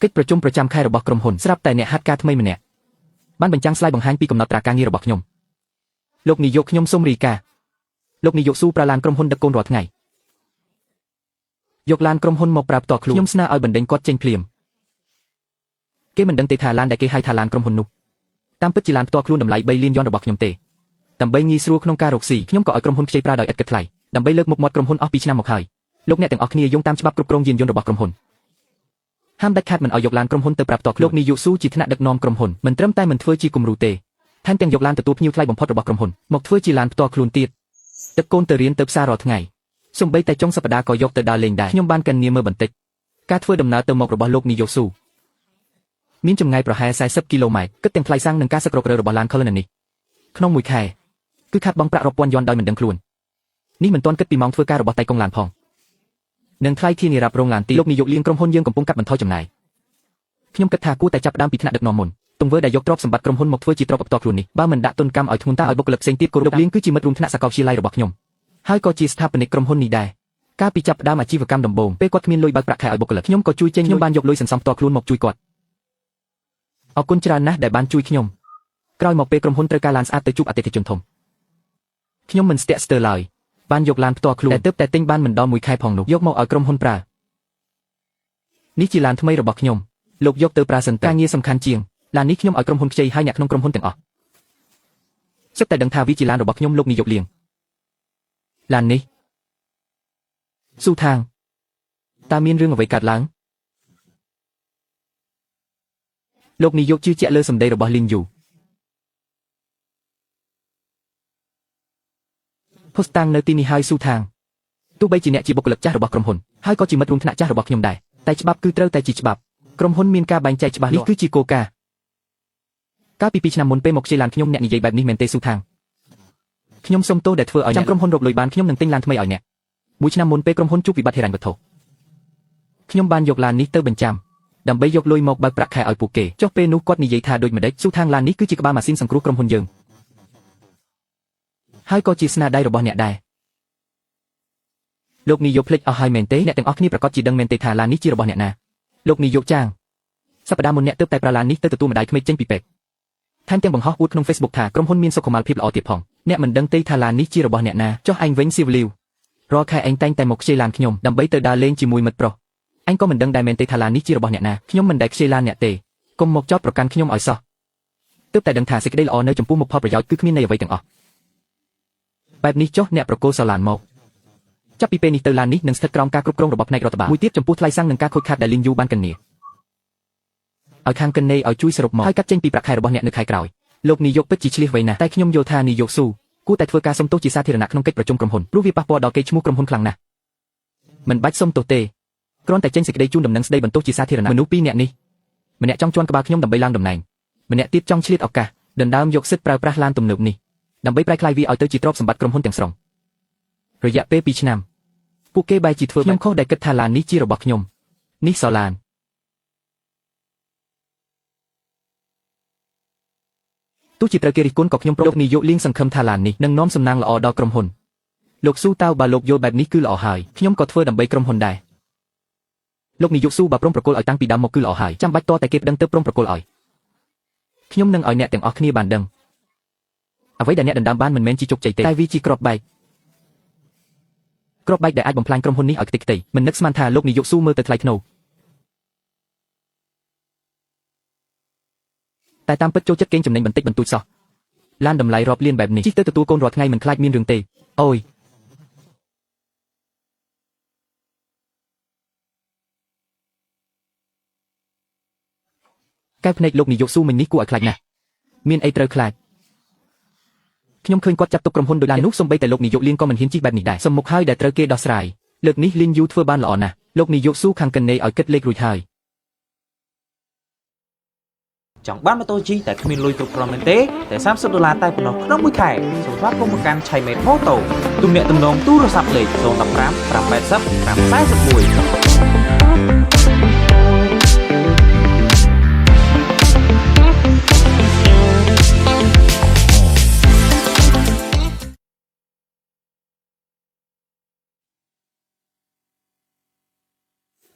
កិច្ចប្រជុំប្រចាំខែរបស់ក្រុមហ៊ុនស្រាប់តែអ្នកហាត់ការថ្មីម្នាក់បានបញ្ចាំងស្លាយបង្ហាញពីកំណត់ត្រាការងាររបស់ខ្ញុំលោកនាយកខ្ញុំសូមរាយការណ៍លោកនាយកស៊ូប្រើឡានក្រុមហ៊ុនដឹកកូនរាល់ថ្ងៃយកឡានក្រុមហ៊ុនមកប្រើផ្ទាល់ខ្លួនខ្ញុំស្នើឲ្យបណ្ដេញគាត់ចេញភ្លាមគេមិនដឹងទេថាឡានដែលគេហៅថាឡានក្រុមហ៊ុននោះតាមពិតជាឡានផ្ទាល់ខ្លួនតម្លៃ3លានយ៉នរបស់ខ្ញុំទេដើម្បីងាយស្រួលក្នុងការរកស៊ីខ្ញុំក៏ឲ្យក្រុមហ៊ុនខ្ចីប្រើដោយឥតគិតថ្លៃដើម្បីលើកមុខមាត់ក្រុមហ៊ុនអស់ពីឆ្នាំមកហើយលោកអ្នកទាំងអស់គ្នាយោងតាមច្បាប់គ្រប់គ្រងយានយន្តរបស់ក្រុមហ៊ុនហាមដាច់ខាត់មិនឲ្យយកឡានក្រុមហ៊ុនទៅប្រើផ្ទាល់ខ្លួនលោកនាយកស៊ូជាថ្នាក់ដឹកនាំក្រុមហ៊ុនមិនត្រឹមតែមិនធ្វើជាគំរូទេថែមទាំងយកឡានទទួលភ្ញៀវថ្លៃបំផុតរបស់ក្រុមហ៊ុនមកធ្វើជាឡានផ្ទាល់ខ្លួនទៀតដឹកកូនទៅរៀនទៅផ្សាររាល់ថ្ងៃសូម្បីតែចុងសប្តាហ៍ក៏យកទៅដើរលេងដែរខ្ញុំបានកញ្ញាមើលបន្តិចការធ្វើដំណើរទៅមករបស់លោកនាយកស៊ូមានចម្ងាយប្រហែល40គីឡូម៉ែត្រគិតទាំងថ្លៃសាំងនិងការសឹករកររបស់ឡាន Cullinan នេះក្នុងមួយខែគឺខាត់បង់ប្រាក់រាប់ពាន់យ៉នដោយមិនដឹងខ្លួននេះមិនទាន់គិតពីម៉ោងធ្វើការរបស់តៃកុងឡានផងនិងថ្លៃធានារ៉ាប់រងឡានទីលោកនាយកលៀងក្រុមហ៊ុនយើងកំពុងកាត់បន្ថយចំណាយខ្ញុំគិតថាគួរតែចាប់ផ្ដើមពីថ្នាក់ដឹកនាំមុនទង្វើដែលយកទ្រព្យសម្បត្តិក្រុមហ៊ុនមកធ្វើជាទ្រព្យផ្ទាល់ខ្លួននេះបើមិនដាក់ទុនកម្មឲ្យធ្ងន់តាឲ្យបុគ្គលិកផ្សេងទៀតគោរពលៀងគឺជាមិត្តរួមថ្នាក់សាកលវិទ្យាល័យរបស់ខ្ញុំហើយក៏ជាស្ថាបនិកក្រុមហ៊ុននេះដែរកាលពីចាប់ផ្ដើមអាជីវកម្មដំបូងពេលគាត់គ្មានលុយបើកប្រាក់ខែឲ្យបុគ្គលិកខ្ញុំក៏ជួយចេញខ្ញុំបានយកលុយសន្សំផ្ទាល់ខ្លួនមកជួយគាត់អរគុណច្រើនណាស់ដែលបានជួយខ្ញុំក្រោយមកពេលក្រុមហ៊ុនត្រូវការឡានស្អាតទៅជួបអតិថិជនធំខ្ញុំមិនស្ទាក់ស្ទើរឡើយបានយកឡានផ្ទាល់ខ្លួនតែទើបតែទិញបានមិនដល់មួយខែផងនោះយកមកឲ្យក្រុមហ៊ុនប្រើនេះជាឡានថ្មីរបស់ខ្ញុំលោកយកទៅប្រើសិនការងារសំខាន់ជាងឡាននេះខ្ញុំឲ្យក្រុមហ៊ុនខ្ចីឲ្យអ្នកក្នុងក្រុមហ៊ុនទាំងអស់សុទ្ធតែដឹងថាវាជាឡានរបស់ខ្ញុំលោកនាយកលៀងឡាននេះស៊ូថាងតើមានរឿងអ្វីកើតឡើងលោកនាយកជឿជាក់លើសម្ដីរបស់លីងយូផុសតាំងនៅទីនេះហើយស៊ូថាងទោះបីជាអ្នកជាបុគ្គលិកចាស់របស់ក្រុមហ៊ុនហើយក៏ជាមិត្តរួមថ្នាក់ចាស់របស់ខ្ញុំដែរតែច្បាប់គឺត្រូវតែជាច្បាប់ក្រុមហ៊ុនមានការបែងចែកច្បាស់នេះគឺជាគោលការណ៍កាលពី2ឆ្នាំមុនពេលមកខ្ចីឡានខ្ញុំអ្នកនិយាយបែបនេះមែនទេស៊ូថាងខ្ញុំសុំទោសដែលធ្វើឲ្យចាំក្រុមហ៊ុនរកលុយបានខ្ញុំនឹងទិញឡានថ្មីឲ្យអ្នកមួយឆ្នាំមុនពេលក្រុមហ៊ុនជួបវិបត្តិហិរញ្ញវត្ថុខ្ញុំបានយកឡាននេះទៅបញ្ចាំដើម្បីយកលុយមកបើកប្រាក់ខែឲ្យពួកគេចុះពេលនោះគាត់និយាយថាដូចម្ដេចស៊ូថាងឡាននេះគឺជាក្បាលម៉ាស៊ីនសង្គ្រោះក្រុមហ៊ុនយើងហើយក៏ជាស្នាដៃរបស់អ្នកដែរលោកនាយកភ្លេចអស់ហើយមែនទេអ្នកទាំងអស់គ្នាប្រកាសជាដឹងមែនទេថាឡាននេះជារបស់អ្នកណាលោកនាយកចាងសប្តាហ៍មុនអ្នកទើបតែប្រើឡាននេះទៅទទួលម្ដាយក្មេកចេញពីពេទ្យថែមទាំងបង្ហោះអួតក្នុង Facebook ថាក្រុមហ៊ុនមានសុខុមាលភាពល្អទៀតផងអ្នកមិនដឹងទេថាឡាននេះជារបស់អ្នកណាចុះឯងវិញស៊ីវលីវរាល់ខែឯងតែងតែមកខ្ចីឡានខ្ញុំដើម្បីទៅដើរលេងជាមួយមិត្តប្រុសឯងក៏មិនដឹងដែរមែនទេថាឡាននេះជារបស់អ្នកណាខ្ញុំមិនដែលខ្ចីឡានអ្នកទេកុំមកចោទប្រកាន់ខ្ញុំឲ្យសោះទើបតែដឹងថាសេចក្តីល្អនៅចំពោះមុខផលប្រយោជន៍គឺគ្មានន័យអ្វីទាំងអស់បែបនេះចុះអ្នកប្រកូលសឡានមកចាប់ពីពេលនេះទៅឡាននេះនឹងស្ថិតក្រោមការគ្រប់គ្រងរបស់ផ្នែករដ្ឋបាលមួយទៀតចំពោះថ្លៃសាំងនិងការខូចខាតដែលលីងយូបានកញ្ញាឲ្យខាងកិនណេឲ្យជួយសរុបមកហើយកាត់ចេញពីប្រាក់ខែរបស់អ្នកនៅខែក្រោយលោកនាយកពិតជាឆ្លៀសវៃណាស់តែខ្ញុំយល់ថានាយកស៊ូគួរតែធ្វើការសុំទោសជាសាធារណៈក្នុងកិច្ចប្រជុំក្រុមហ៊ុនព្រោះវាប៉ះពាល់ដល់កេរ្តិ៍ឈ្មោះក្រុមហ៊ុនខ្លាំងណាស់មិនបាច់សុំទោសទេគ្រាន់តែចេញសេចក្តីជូនដំណឹងស្តីបន្ទោសជាសាធារណៈមនុស្សពីរនាក់នេះម្នាក់ចង់ជន់ក្បាលខ្ញុំដើម្បីឡើងតំណែងម្នាក់ទៀតចង់ឆ្លៀតឱកាសដណ្ដើមយកសិទ្ធិប្រើប្រាស់ឡានទំនើបនេះដើម្បីប្រែក្លាយវាឲ្យទៅជាទ្រព្យសម្បត្តិក្រុមហ៊ុនទាំងស្រុងរយៈពេល2ឆ្នាំពួកគេបែរជាធ្វើខ្ញុំខុសដែលគិតថាឡាននេះជារបស់ខ្ញុំនេះសឡានទោះជាត្រូវគេរិះគន់ក៏ខ្ញុំលោកនាយកលៀងសង្ឃឹមថាឡាននេះនឹងនាំសំណាងល្អដល់ក្រុមហ៊ុនលោកស៊ូតើបើលោកយល់បែបនេះគឺល្អហើយខ្ញុំក៏ធ្វើដើម្បីក្រុមហ៊ុនដែរលោកនាយកស៊ូបើព្រមប្រគល់ឲ្យតាំងពីដើមមកគឺល្អហើយចាំបាច់តតែគេប្តឹងទៅព្រមប្រគល់ឲ្យខ្ញុំនឹងឲ្យអ្នកទាំងអស់គ្នាបានដឹងអ្វីដែលអ្នកដណ្ដើមបានមិនមែនជាជោគជ័យទេតែវាជាគ្រាប់បែកដែលអាចបំផ្លាញក្រុមហ៊ុននេះឲ្យខ្ទេចខ្ទីមិននឹកស្មានថាលោកនាយកស៊ូមើលទៅថ្លៃថ្នូរតែតាមពិតចូលចិត្តកេងចំណេញបន្តិចបន្តួចសោះឡានតម្លៃរាប់លានបែបនេះជិះទៅទទួលកូនរាល់ថ្ងៃមិនខ្លាចមានរឿងទេអូយកែវភ្នែកលោកនាយកស៊ូមិញនេះគួរឲ្យខ្លាចណាស់មានអីត្រូវខ្លាចខ្ញុំឃើញគាត់ចាប់ទុកក្រុមហ៊ុនដោយឡាននោះសូម្បីតែលោកនាយកលៀងក៏មិនហ៊ានជិះបែបនេះដែរសំមុខហើយដែលត្រូវគេដោះស្រាយលើកនេះលីងយូធ្វើបានល្អណាស់លោកនាយកស៊ូខាងកិនណេឲ្យគិតលេខរួចហើយចង់បានម៉ូតូ G តែគ្មានលុយគ្រប់គ្រាន់មែនទេតែ$30តែប៉ុណ្ណោះក្នុងមួយខែសូមស្វាគមន៍មកកាន់ Chaimet Moto ទំនាក់ទំនងទូរស័ព្ទលេខ015 580 541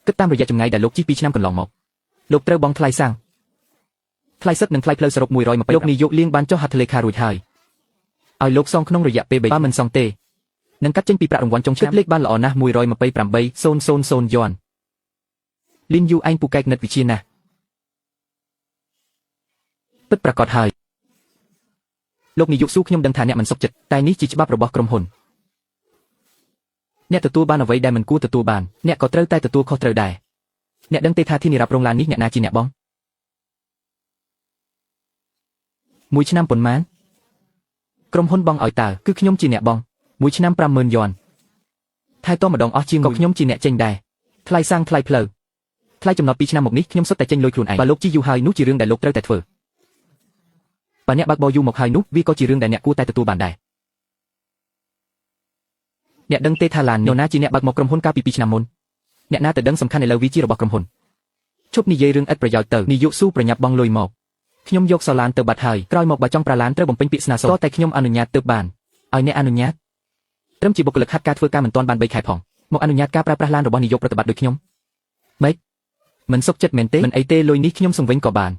គិតតាមរយៈចម្ងាយដែលលោកជិះ2ឆ្នាំកន្លងមក លោកត្រូវបង់ថ្លៃសាំងថ្លៃសឹកនិងថ្លៃផ្លូវសរុប120លោកនាយកលៀងបានចុះហត្ថលេខារួចហើយឲ្យលោកសងក្នុងរយៈពេល3បើមិនសងទេនឹងកាត់ចេញពីប្រាក់រង្វាន់ចុងឆ្នាំលេខបានល្អណាស់128,000 យន់លីនយូឯងពូកែកនិតវិជាណាស់ពិតប្រាកដហើយលោកនាយកស៊ូខ្ញុំដឹងថាអ្នកមិនសុខចិត្តតែនេះជាច្បាប់របស់ក្រុមហ៊ុនអ្នកទទួលបានអ្វីដែលមិនគួរទទួលបានអ្នកក៏ត្រូវតែទទួលខុសត្រូវដែរអ្នកដឹងទេថាធានារ៉ាប់រងឡាននេះអ្នកណាជាអ្នកបងមួយឆ្នាំប៉ុន្មានក្រុមហ៊ុនបងឲ្យតើគឺខ្ញុំជាអ្នកបងមួយឆ្នាំ 50,000 យន់ថែទាំម្ដងអស់ជាងក៏ខ្ញុំជាអ្នកចេញដែរថ្លៃសាំងថ្លៃផ្លូវថ្លៃចំណត់2ឆ្នាំមកនេះខ្ញុំសុទ្ធតែចេញលុយខ្លួនឯងបើលោកជីយូរហើយនោះជារឿងដែលលោកត្រូវតែធ្វើបើអ្នកបើកបរយូរមកហើយនោះវាក៏ជារឿងដែលអ្នកគួរតែទទួលបានដែរអ្នកដឹងទេថាឡាននរណាជាអ្នកបើកមកក្រុមហ៊ុនកាលពី2ឆ្នាំមុនអ្នកណាទៅដឹងសំខាន់ឥឡូវវាជារបស់ក្រុមហ៊ុនជប់និយាយរឿងឥតប្រយោជន៍ទៅនាយកស៊ូប្រញាប់បង់លុយមកខ្ញុំយកសឡានទៅបាត់ហើយក្រោយមកបើចង់ប្រាឡានត្រូវបំពេញពាក្យស្នើសុំតែខ្ញុំអនុញ្ញាតទើបបានឲ្យអ្នកអនុញ្ញាតត្រឹមជាបុគ្គលិកហាត់ការធ្វើការមិនទាន់បាន3ខែផងមកអនុញ្ញាតការប្រើប្រាស់ឡានរបស់នាយកប្រតិបត្តិដូចខ្ញុំម៉េចមិនសុខចិត្តមែនទេមិនអីទេលុយនេះខ្ញុំសង្វិញក៏បា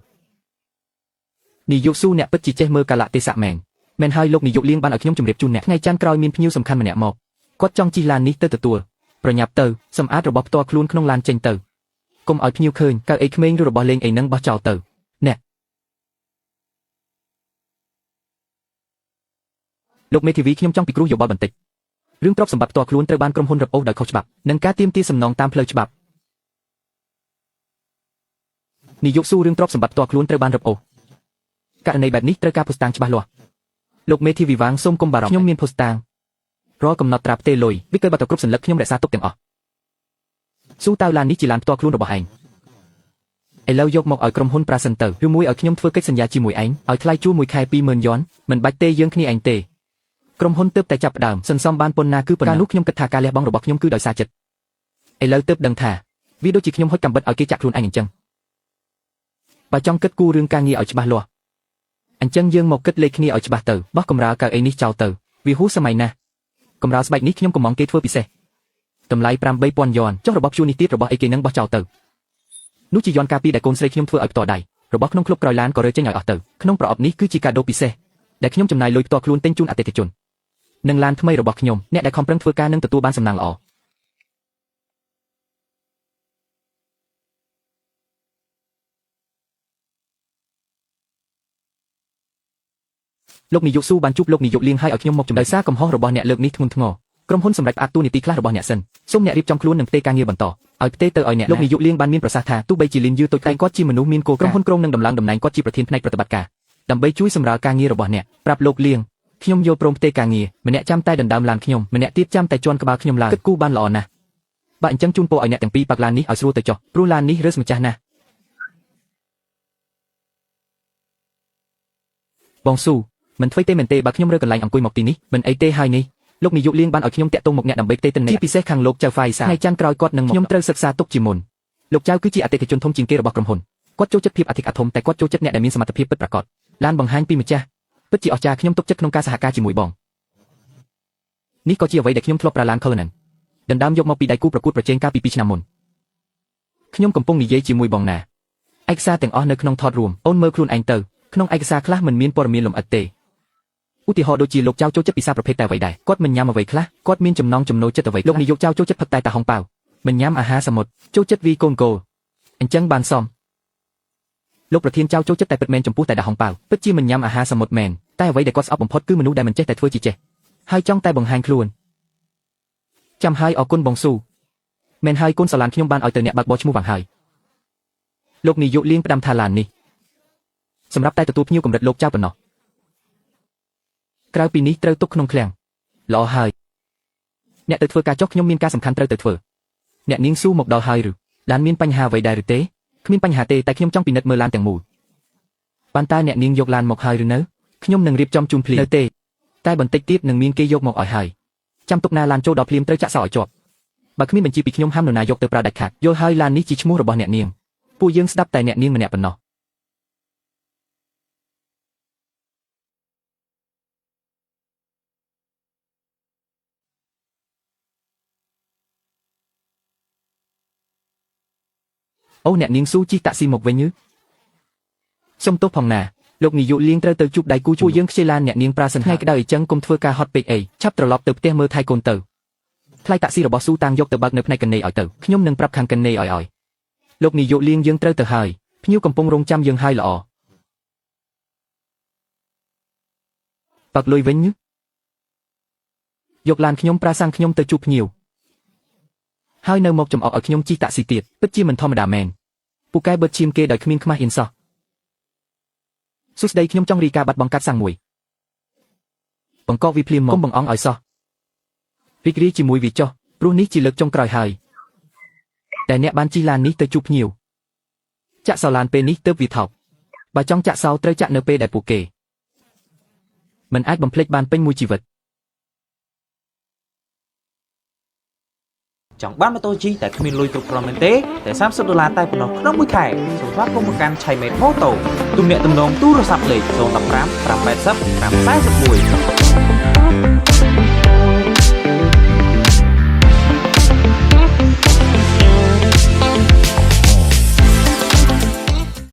ននាយកស៊ូអ្នកពិតជាចេះមើលកាលៈទេសៈមែនហើយលោកនាយកលៀងបានឲ្យខ្ញុំជម្រាបជូនអ្នកថ្ងៃច័ន្ទក្រោយមានភ្ញៀវសំខាន់ម្នាក់មកគាត់ចង់ជិះឡាននេះទៅទទួលប្រញាប់ទៅសម្អាតរបស់ផ្ទាល់ខ្លួនក្នុងឡានចេញទៅកុំឲ្យភ្ញៀវឃើញកៅអីក្មេងឬរបស់លេងអីនឹងបោះចោលទៅអ្នកលោកមេធាវីខ្ញុំចង់ពិគ្រោះយោបល់បន្តិចរឿងទ្រព្យសម្បត្តិផ្ទាល់ខ្លួនត្រូវបានក្រុមហ៊ុនរឹបអូសដោយខុសច្បាប់និងការទាមទារសំណងតាមផ្លូវច្បាប់នាយកស៊ូរឿងទ្រព្យសម្បត្តិផ្ទាល់ខ្លួនត្រូវបានរឹបអូសករណីបែបនេះត្រូវការភស្តុតាងច្បាស់លាស់លោកមេធាវីវាងសូមកុំបារម្ភខ្ញុំមានភស្តុតាងរាល់កំណត់ត្រាផ្ទេរលុយវាគេបាត់ទៅគ្រប់សន្លឹកខ្ញុំរក្សាទុកទាំងអស់ស៊ូតើឡាននេះជាឡានផ្ទាល់ខ្លួនរបស់ឯងឥឡូវយកមកឲ្យក្រុមហ៊ុនប្រាសិនទៅឬមួយឲ្យខ្ញុំធ្វើកិច្ចសន្យាជាមួយឯងឲ្យថ្លៃជួលមួយខែ 20,000 យន់មិនបាច់ទេយើងគ្នាឯងទេក្រុមហ៊ុនទើបតែចាប់ផ្ដើមសន្សំបានប៉ុណ្ណាគឺប៉ុណ្ណានោះខ្ញុំគិតថាការលះបង់របស់ខ្ញុំគឺដោយសារចិត្តឥឡូវទើបដឹងថាវាដូចជាខ្ញុំហុចកាំបិតឲ្យគេចាក់ខ្លួនឯងអញ្ចឹងបើចង់គិតគូររឿងការងារឲ្យច្បាស់លាស់អញ្ចឹងយើងមកគិតលេខគ្នាឲ្យច្បាស់ទៅបោះកម្រាលកៅអីនេះចោលទៅវាហួសសម័យណាស់កម្រាលស្បែកនេះខ្ញុំកំងគេធ្វើពិសេសតម្លៃ 8,000 យន់ចុះរបស់ជួននេះទៀតរបស់អីគេនឹងបោះចោលទៅនោះជាយន់ការពីដែលកូនស្រីខ្ញុំធ្វើឲ្យផ្ទាល់ដៃរបស់ក្នុងក្លឹបក្រោយឡានក៏រើចេញឲ្យអស់ទៅក្នុងប្រអប់នេះគឺជាកាដូពិសេសដែលខ្ញុំចំណាយលុយផ្ទាល់ខ្លួនទិញជូនអតិថិជននិងឡានថ្មីរបស់ខ្ញុំអ្នកដែលខំប្រឹងធ្វើការនឹងទទួលបានសំណាងល្អលោកនាយកស៊ូបានជួបលោកនាយកលៀងហើយឲ្យខ្ញុំមកចំណដោយសារកំហុសរបស់អ្នកលើកនេះធ្ងន់ធ្ងរក្រុមហ៊ុនសម្រេចផ្អាកតួនាទីខ្លះរបស់អ្នកសិនសូមអ្នករៀបចំខ្លួននឹងផ្ទេរការងារបន្តឲ្យផ្ទេរទៅឲ្យអ្នកលោកនាយកលៀងបានមានប្រសាសន៍ថាទោះបីជាលៀនយឺតូចតែគាត់ជាមនុស្សមានគោលក្រុមហ៊ុនក្រុងនឹងដំឡើងតំណែងគាត់ជាប្រធានផ្នែកប្រតិបត្តិការដើម្បីជួយសម្រាលការងាររបស់អ្នកប្រាប់លោកលៀងខ្ញុំយល់ព្រមផ្ទេរការងារម្នាក់ចាំតែដណ្ដើមឡានខ្ញុំម្នាក់ទៀតចាំតែជន់ក្បាលខ្ញុំឡើងគិតគូរបានល្អណាស់បើអញ្ចឹងជូនពរឲ្យអ្នកទាំងពីរប៉ាក់ឡាននេះឲ្យស្រួលទៅចុះព្រោះឡាននេះរើសម្ចាស់ណាស់បងស៊ូមិនធ្វើទេមែនទេបើខ្ញុំរើកន្លែងអង្គុយមកទីនេះមិនអីទេហើយនេះលោកនាយកលៀងបានឲ្យខ្ញុំតាក់ទងមកអ្នកដើម្បីផ្ទេរទិន្នន័យជាពិសេសខាងលោកចៅហ្វាយសាថ្ងៃច័ន្ទក្រោយគាត់នឹងមកខ្ញុំត្រូវសិក្សាទុកជាមុនលោកចៅគឺជាអតិថិជនធំជាងគេរបស់ក្រុមហ៊ុនគាត់ចូលចិត្តភាពអធិកអធមតែគាត់ចូលចិត្តអ្នកដែលមានសមត្ថភាពពិតប្រាកដឡានបង្ហាញពីម្ចាស់ពិតជាអស្ចារ្យខ្ញុំទុកចិត្តក្នុងការសហការជាមួយបងនេះក៏ជាអ្វីដែលខ្ញុំធ្លាប់ប្រើឡាន Cullinan ដណ្ដើមយកមកពីដៃគូប្រកួតប្រជែងកាលពី2ឆ្នាំមុនខ្ញុំកំពុងនិយាយជាមួយបងណាឯកសារទាំងអស់នៅក្នុងថតរួមអូនមើលខ្លួនឯងទៅក្នុងឯកសារខ្លះមិនមានព័ត៌មានលម្អិតទេឧទាហរណ៍ដូចជាលោកចៅចូលចិត្តពិសាប្រភេទតែអ្វីដែរគាត់មិនញ៉ាំអ្វីខ្លះគាត់មានចំណងចំណូលចិត្តអ្វីលោកនាយកចៅចូលចិត្តផឹកតែតាហុងប៉ៅមិនញ៉ាំអាហារសមុទ្រចូលចិត្តវីកូនគោលអញ្ចឹងបានសមលោកប្រធានចៅចូលចិត្តតែពិតមែនចំពោះតែតាហុងប៉ៅពិតជាមិនញ៉ាំអាហារសមុទ្រមែនតែអ្វីដែលគាត់ស្អប់បំផុតគឺមនុស្សដែលមិនចេះតែធ្វើជាចេះហើយចង់តែបង្ហាញខ្លួនចាំហើយអរគុណបងស៊ូមែនហើយកូនស្រឡានខ្ញុំបានឲ្យទៅអ្នកបើកបរឈ្មោះវាងហើយលោកនាយកលៀងផ្ដាំថាឡាននេះសម្រាប់តែទទួលភ្ញៀវកម្រិតលោកចៅប៉ុណ្ណោះក្រៅពីនេះត្រូវទុកក្នុងឃ្លាំងល្អហើយអ្នកទៅធ្វើការចុះខ្ញុំមានការសំខាន់ត្រូវទៅធ្វើអ្នកនាងស៊ូមកដល់ហើយឬឡានមានបញ្ហាអ្វីដែរឬទេគ្មានបញ្ហាទេតែខ្ញុំចង់ពិនិត្យមើលឡានទាំងមូលបានតើអ្នកនាងយកឡានមកហើយឬនៅខ្ញុំនឹងរៀបចំជូនភ្លាមនៅទេតែបន្តិចទៀតនឹងមានគេយកមកឲ្យហើយចាំទុកណាឡានចូលដល់ភ្លាមត្រូវចាក់សោឲ្យជាប់បើគ្មានបញ្ជីពីខ្ញុំហាមនរណាយកទៅប្រើដាច់ខាតយល់ហើយឡាននេះជាឈ្មោះរបស់អ្នកនាងពួកយើងស្ដាប់តែអ្នកនាងម្នាក់ប៉ុណ្ណោះ អូអ្នកនាងស៊ូជីតាក់ស៊ីមកវិញសុំទោសផងណាលោកនាយកលៀងត្រូវទៅជួបដៃគូជួយយើងខ្ជិលឡានអ្នកនាងប្រាសិនថ្ងៃក្តៅអីចឹងកុំធ្វើការហត់ពេកអីឆាប់ត្រឡប់ទៅផ្ទះមើលថៃកូនទៅថ្លៃតាក់ស៊ីរបស់ស៊ូតាំងយកទៅបើកនៅផ្នែកកណេឲ្យទៅខ្ញុំនឹងប្រាប់ខាងកណេឲ្យលោកនាយកលៀងយើងត្រូវទៅហើយភ្ញៀវកំពុងរងចាំយើងហើយល្អបើកលុយវិញយកឡានខ្ញុំប្រាសាំងខ្ញុំទៅជួបភ្ញៀវហើយនៅមកចំអកឲ្យខ្ញុំជិះតាក់ស៊ីទៀតពិតជាមិនធម្មតាមែនពូកែបឺតឈាមគេដោយគ្មានខ្មាស់អៀនសោះសួស្ដីខ្ញុំចង់រីការបាត់បង់កាត់សាំងមួយបង្កកវាភ្លាមមកកុំបង្អង់ឲ្យសោះរីករាយជាមួយវាចុះព្រោះនេះជាលើកចុងក្រោយហើយតែអ្នកបានជិះឡាននេះទៅជួបភ្ញៀវចាក់សោឡានពេលនេះទើបវាថោកបើចង់ចាក់សោត្រូវចាក់នៅពេលដែលពួកគេមិនអាចបំភ្លេចបានពេញមួយជីវិតចង់បានម៉ូតូជិះតែគ្មានលុយគ្រប់គ្រាន់មែនទេតែ$30តែប៉ុណ្ណោះក្នុងមួយខែសូមស្វាគមន៍មកកាន់ Chaimed Moto ទំនាក់ទំនងទូរស័ព្ទលេខ015 580 541